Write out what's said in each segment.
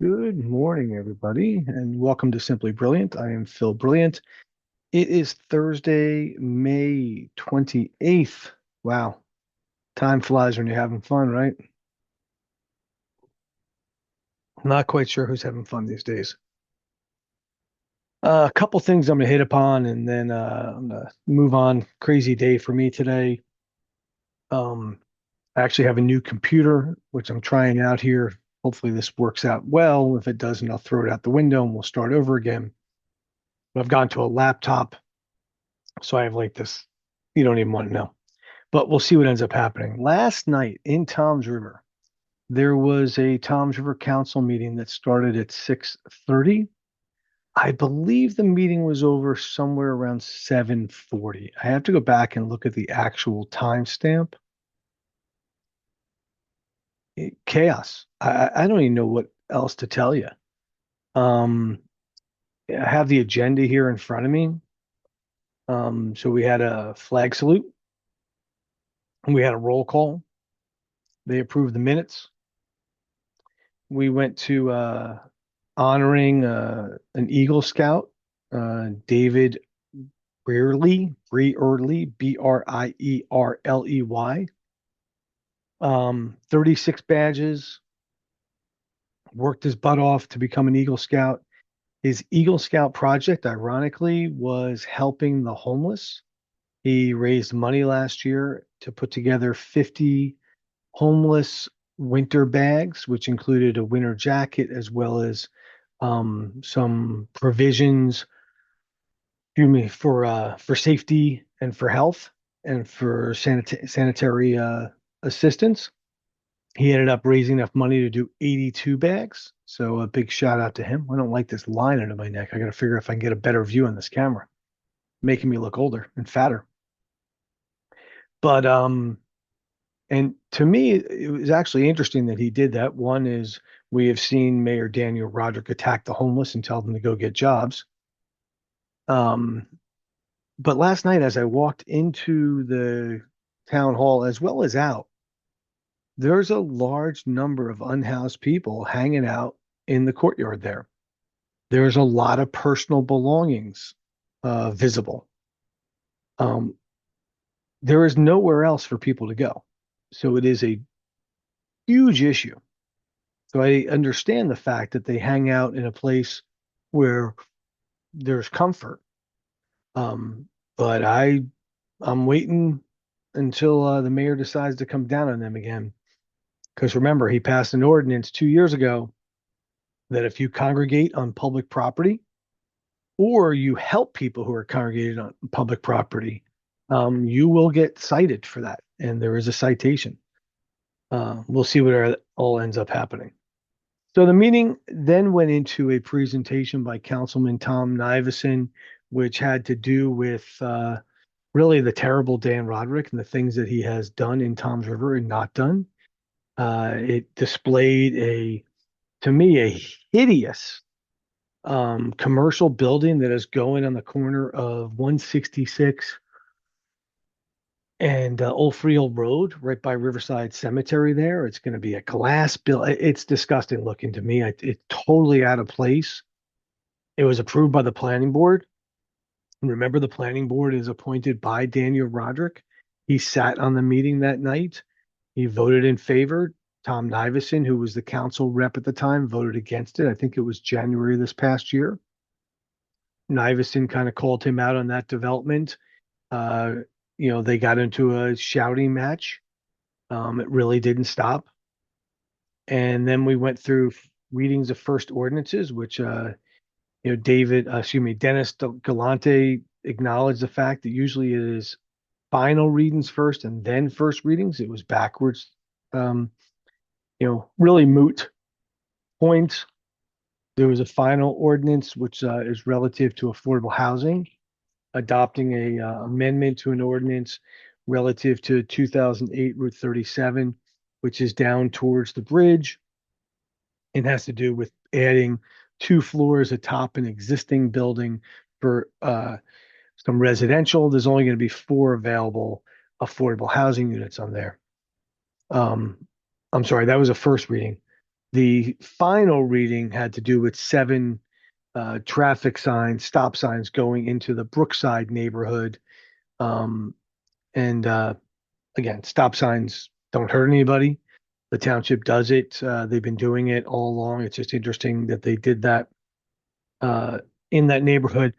Good morning, everybody, and welcome to Simply Brilliant. I am Phil Brilliant. It is Thursday, May 28th. Wow, time flies when you're having fun, right? Not quite sure who's having fun these days. A couple things I'm going to hit upon, and then I'm going to move on. Crazy day for me today. Um, I actually have a new computer, which I'm trying out here. Hopefully, this works out well. If it doesn't, I'll throw it out the window and we'll start over again. But I've gone to a laptop. So I have like this, you don't even want to know. But we'll see what ends up happening. Last night in Tom's River, there was a Tom's River Council meeting that started at 6:30. I believe the meeting was over somewhere around 7:40. I have to go back and look at the actual timestamp. Chaos. I don't even know what else to tell you. Um, I have the agenda here in front of me. So we had a flag salute, we had a roll call. They approved the minutes. We went to honoring an Eagle Scout, David Brearley, Brierley. 36 badges, worked his butt off to become an Eagle Scout. His Eagle Scout project, ironically, was helping the homeless. He raised money last year to put together 50 homeless winter bags, which included a winter jacket as well as some provisions, excuse me, for safety and for health and for sanitary assistance. He ended up raising enough money to do 82 bags. So a big shout out to him. I don't like this line under my neck. I got to figure if I can get a better view on this camera, making me look older and fatter. But and to me, it was actually interesting that he did that. One is we have seen Mayor Daniel Roderick attack the homeless and tell them to go get jobs. Um, but last night, as I walked into the town hall as well as out, there's a large number of unhoused people hanging out in the courtyard there. There's a lot of personal belongings visible. Um, there is nowhere else for people to go. So it is a huge issue. So I understand the fact that they hang out in a place where there's comfort. Um, but I'm waiting until the mayor decides to come down on them again. Because remember, he passed an ordinance 2 years ago that if you congregate on public property or you help people who are congregated on public property, you will get cited for that. And there is a citation. We'll see what all ends up happening. So the meeting then went into a presentation by Councilman Tom Nivison, which had to do with really the terrible Dan Roderick and the things that he has done in Tom's River and not done. It displayed to me, a hideous commercial building that is going on the corner of 166 and Old Freehold Road, right by Riverside Cemetery. There, it's going to be a glass bill. It's disgusting looking to me. It's totally out of place. It was approved by the planning board. Remember, the planning board is appointed by Daniel Roderick. He sat on the meeting that night. He voted in favor. Tom Nivison, who was the council rep at the time, voted against it. I think it was January this past year. Nivison kind of called him out on that development. Uh, they got into a shouting match. It really didn't stop. And then we went through readings of first ordinances, which Dennis Galante acknowledged the fact that usually it is final readings first and then first readings. It was backwards. Um, really moot points. There was a final ordinance which is relative to affordable housing, adopting a amendment to an ordinance relative to 2008 Route 37, which is down towards the bridge and has to do with adding 2 floors atop an existing building for some residential. There's only going to be 4 available affordable housing units on there. Um, I'm sorry, that was a first reading. The final reading had to do with 7 traffic signs, stop signs going into the Brookside neighborhood. Um, and again, stop signs don't hurt anybody. The township does it. They've been doing it all along. It's just interesting that they did that in that neighborhood.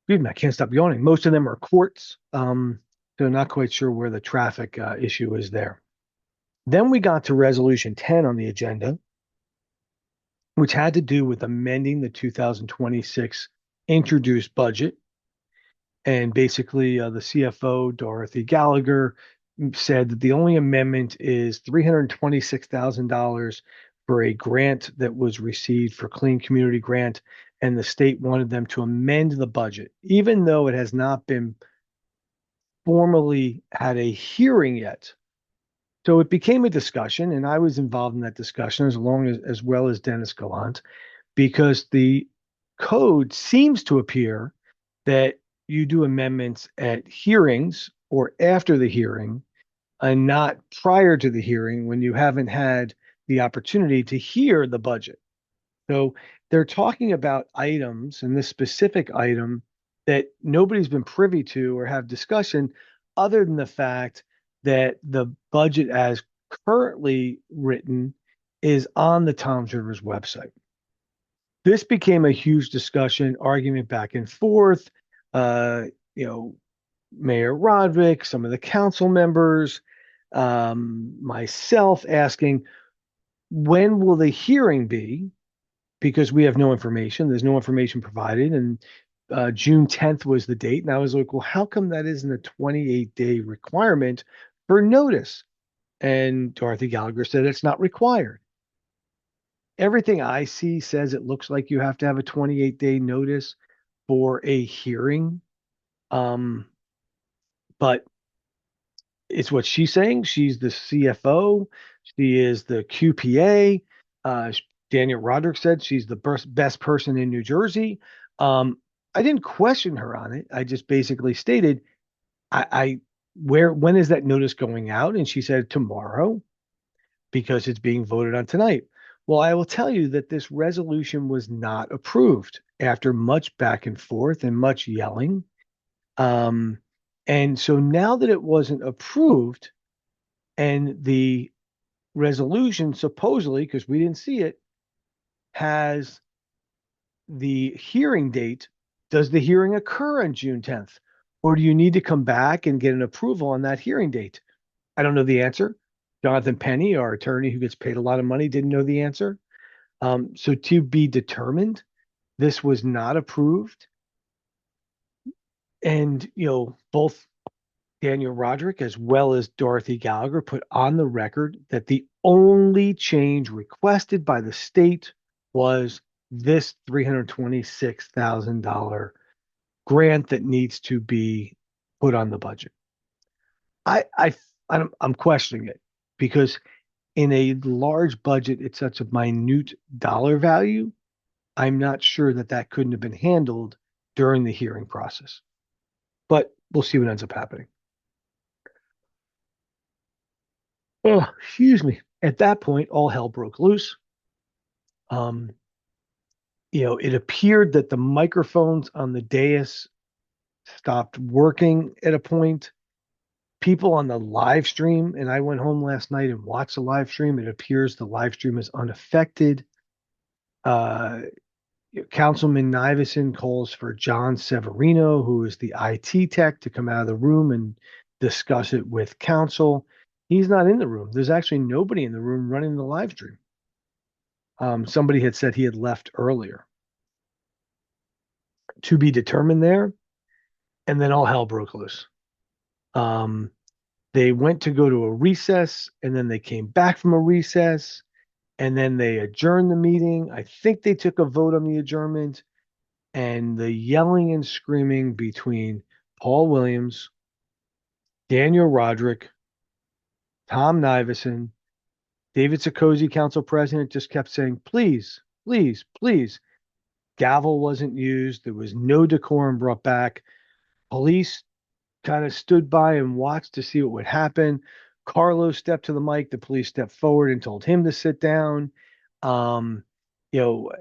Excuse me, I can't stop yawning. Most of them are courts. So not quite sure where the traffic issue is there. Then we got to resolution 10 on the agenda, which had to do with amending the 2026 introduced budget. And basically, the CFO, Dorothy Gallagher, said that the only amendment is $326,000 for a grant that was received for Clean Community Grant. And the state wanted them to amend the budget, even though it has not been formally had a hearing yet. So it became a discussion, and I was involved in that discussion as well as Dennis Gallant, because the code seems to appear that you do amendments at hearings or after the hearing and not prior to the hearing when you haven't had the opportunity to hear the budget. So they're talking about items, and this specific item that nobody's been privy to or have discussion, other than the fact that the budget as currently written is on the Toms Rivers website. This became a huge discussion, argument back and forth. Uh, you know, Mayor Roderick, some of the council members, myself asking, when will the hearing be? Because we have no information. There's no information provided. And June 10th was the date. And I was like, well, how come that isn't a 28-day requirement for notice? And Dorothy Gallagher said it's not required. Everything I see says it looks like you have to have a 28-day notice for a hearing. But it's what she's saying. She's the CFO. She is the QPA. Daniel Roderick said she's the best person in New Jersey. I didn't question her on it. I just basically stated, when is that notice going out? And she said tomorrow because it's being voted on tonight. Well, I will tell you that this resolution was not approved after much back and forth and much yelling. And so now that it wasn't approved and the resolution supposedly, because we didn't see it, has the hearing date, does the hearing occur on June 10th? Or do you need to come back and get an approval on that hearing date? I don't know the answer. Jonathan Penny, our attorney who gets paid a lot of money, didn't know the answer. So to be determined, this was not approved. And, both Daniel Roderick as well as Dorothy Gallagher put on the record that the only change requested by the state was this $326,000 grant that needs to be put on the budget. I'm questioning it because in a large budget, it's such a minute dollar value. I'm not sure that couldn't have been handled during the hearing process, but we'll see what ends up happening. Oh, excuse me. At that point, all hell broke loose. It appeared that the microphones on the dais stopped working at a point. People on the live stream, and I went home last night and watched the live stream. It appears the live stream is unaffected. Councilman Nivison calls for John Severino, who is the IT tech, to come out of the room and discuss it with council. He's not in the room. There's actually nobody in the room running the live stream. Somebody had said he had left earlier. To be determined there, and then all hell broke loose. They went to go to a recess, and then they came back from a recess, and then they adjourned the meeting. I think they took a vote on the adjournment, and the yelling and screaming between Paul Williams, Daniel Roderick, Tom Nivison, David Sikosi, council president, just kept saying, please, please, please. Gavel wasn't used. There was no decorum brought back. Police kind of stood by and watched to see what would happen. Carlos stepped to the mic. The police stepped forward and told him to sit down. Um, you know,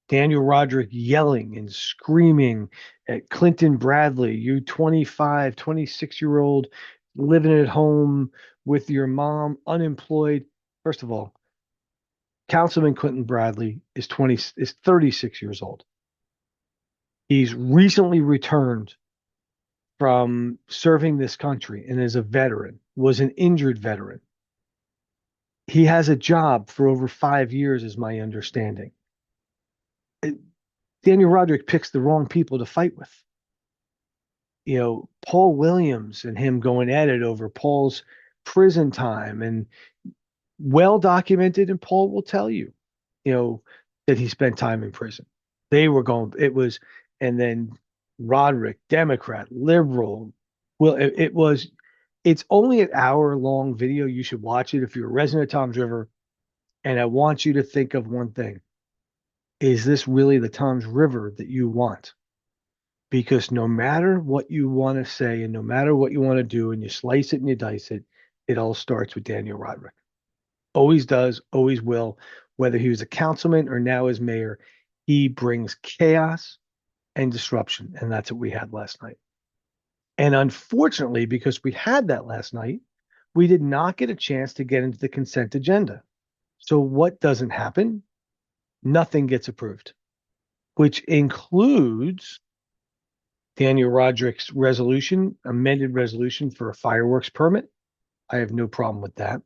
Daniel Roderick yelling and screaming at Clinton Bradley, you 25, 26-year-old living at home with your mom, unemployed. First of all, Councilman Clinton Bradley is 36 years old. He's recently returned from serving this country and is a veteran, was an injured veteran. He has a job for over 5 years, is my understanding. Daniel Roderick picks the wrong people to fight with. Paul Williams and him going at it over Paul's prison time, and well documented, and Paul will tell you, that he spent time in prison. And then Roderick, Democrat, liberal. Well, it's only an hour-long video. You should watch it if you're a resident of Toms River. And I want you to think of one thing. Is this really the Toms River that you want? Because no matter what you want to say and no matter what you want to do, and you slice it and you dice it, it all starts with Daniel Roderick. Always does, always will. Whether he was a councilman or now as mayor, he brings chaos and disruption. And that's what we had last night. And unfortunately, because we had that last night, we did not get a chance to get into the consent agenda. So what doesn't happen? Nothing gets approved, which includes Daniel Roderick's resolution, amended resolution for a fireworks permit. I have no problem with that.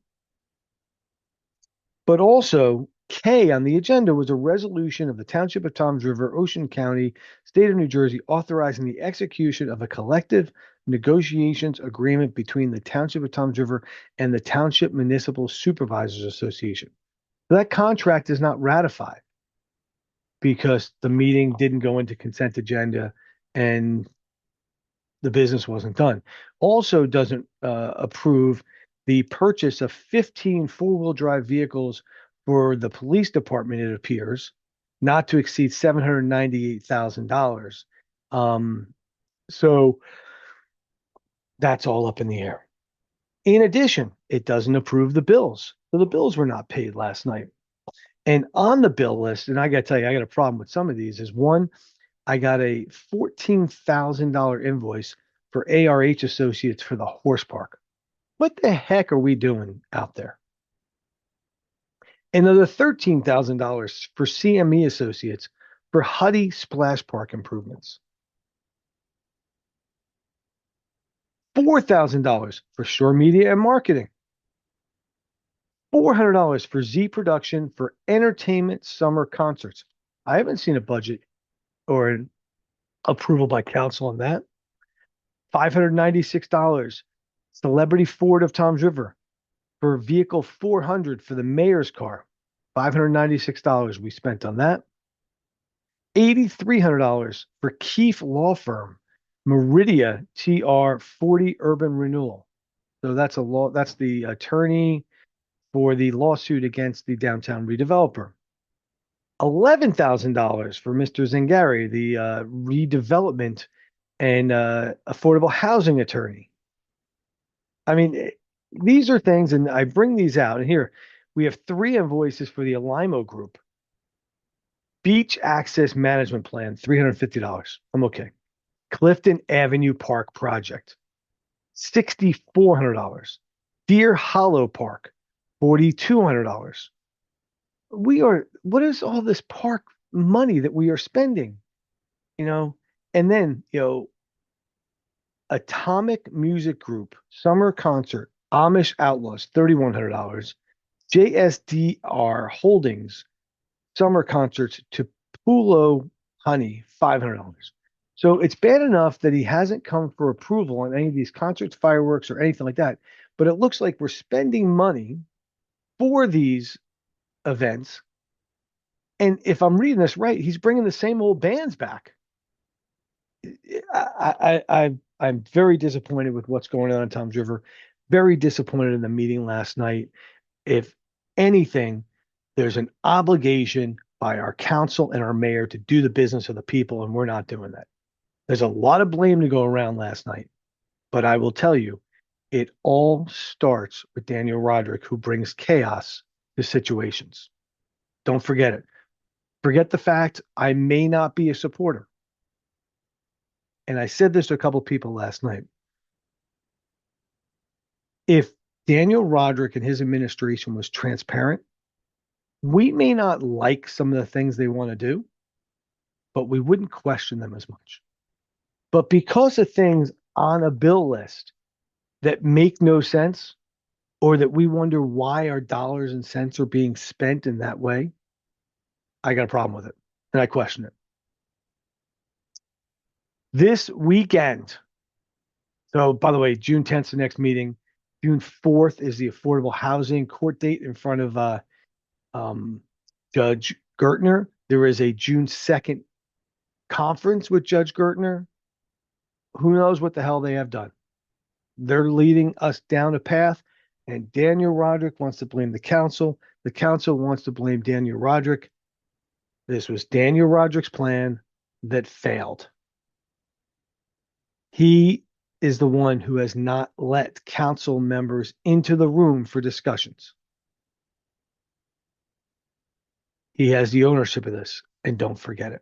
But also, K on the agenda was a resolution of the Township of Toms River, Ocean County, State of New Jersey, authorizing the execution of a collective negotiations agreement between the Township of Toms River and the Township Municipal Supervisors Association. That contract is not ratified because the meeting didn't go into consent agenda and the business wasn't done. Also doesn't approve the purchase of 15 four-wheel drive vehicles for the police department, it appears, not to exceed $798,000. So that's all up in the air. In addition, it doesn't approve the bills. So the bills were not paid last night. And on the bill list, and I got to tell you, I got a problem with some of these, is one, I got a $14,000 invoice for ARH Associates for the horse park. What the heck are we doing out there? Another $13,000 for CME Associates for Huddy Splash Park improvements. $4,000 for Shore Media and Marketing. $400 for Z Production for entertainment summer concerts. I haven't seen a budget or an approval by council on that. $596. Celebrity Ford of Toms River for vehicle 400 for the mayor's car. $596 we spent on that. $8,300 for Keefe Law Firm, Meridia TR 40 Urban Renewal. So that's the attorney for the lawsuit against the downtown redeveloper. $11,000 for Mr. Zingari, the redevelopment and affordable housing attorney. I mean, these are things, and I bring these out. And here we have 3 invoices for the Alimo Group. Beach Access Management Plan, $350. I'm okay. Clifton Avenue Park Project, $6,400. Deer Hollow Park, $4,200. What is all this park money that we are spending? And then, Atomic Music Group, Summer Concert, Amish Outlaws, $3,100. JSDR Holdings, Summer Concerts to Pulo Honey, $500. So it's bad enough that he hasn't come for approval on any of these concerts, fireworks, or anything like that. But it looks like we're spending money for these events. And if I'm reading this right, he's bringing the same old bands back. I'm very disappointed with what's going on in Toms River. Very disappointed in the meeting last night. If anything, there's an obligation by our council and our mayor to do the business of the people, and we're not doing that. There's a lot of blame to go around last night, but I will tell you, It all starts with Daniel Roderick, who brings chaos to situations. Don't forget it. Forget the fact I may not be a supporter. And I said this to a couple of people last night. If Daniel Roderick and his administration was transparent, we may not like some of the things they want to do, but we wouldn't question them as much. But because of things on a bill list that make no sense, or that we wonder why our dollars and cents are being spent in that way, I got a problem with it and I question it. This weekend, so by the way, June 10th is the next meeting. June 4th is the affordable housing court date in front of um, Judge Gertner. There is a June 2nd conference with Judge Gertner. Who knows what the hell they have done? They're leading us down a path, and Daniel Roderick wants to blame the council. The council wants to blame Daniel Roderick. This was Daniel Roderick's plan that failed. He is the one who has not let council members into the room for discussions. He has the ownership of this, and don't forget it.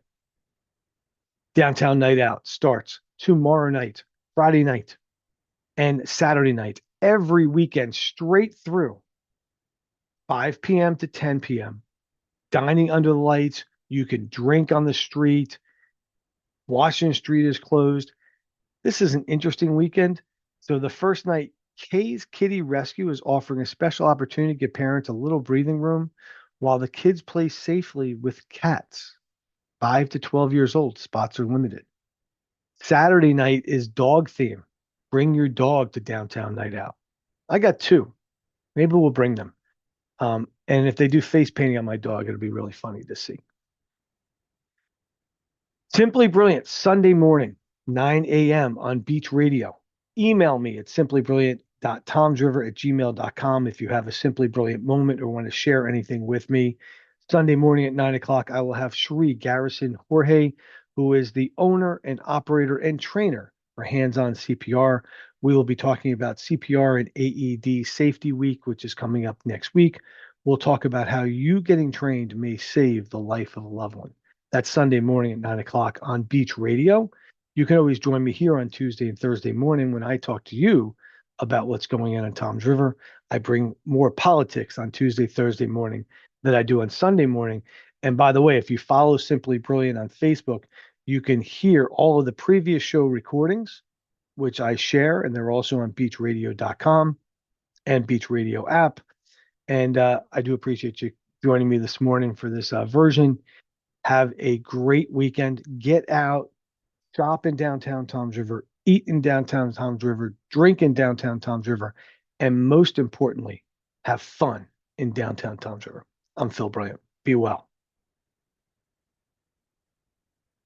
Downtown Night Out starts tomorrow night, Friday night, and Saturday night, every weekend, straight through 5 p.m. to 10 p.m. Dining under the lights. You can drink on the street. Washington Street is closed. This is an interesting weekend. So the first night, Kay's Kitty Rescue is offering a special opportunity to give parents a little breathing room while the kids play safely with cats. 5 to 12 years old, spots are limited. Saturday night is dog theme. Bring your dog to Downtown Night Out. I got two. Maybe we'll bring them. And if they do face painting on my dog, it'll be really funny to see. Simply Brilliant, Sunday morning, 9 a.m. on Beach Radio. Email me at simplybrilliant.tomsriver@gmail.com if you have a Simply Brilliant moment or want to share anything with me. Sunday morning at 9 o'clock, I will have Cherie Garrison Horhay, who is the owner and operator and trainer for Hands-On CPR. We will be talking about CPR and AED Safety Week, which is coming up next week. We'll talk about how you getting trained may save the life of a loved one. That's Sunday morning at 9 o'clock on Beach Radio. You can always join me here on Tuesday and Thursday morning when I talk to you about what's going on in Tom's River. I bring more politics on Tuesday, Thursday morning than I do on Sunday morning. And by the way, if you follow Simply Brilliant on Facebook, you can hear all of the previous show recordings, which I share, and they're also on beachradio.com and Beach Radio app. And I do appreciate you joining me this morning for this version. Have a great weekend. Get out, shop in downtown Tom's River, eat in downtown Tom's River, drink in downtown Tom's River, and most importantly, have fun in downtown Tom's River. I'm Phil Bryant. Be well.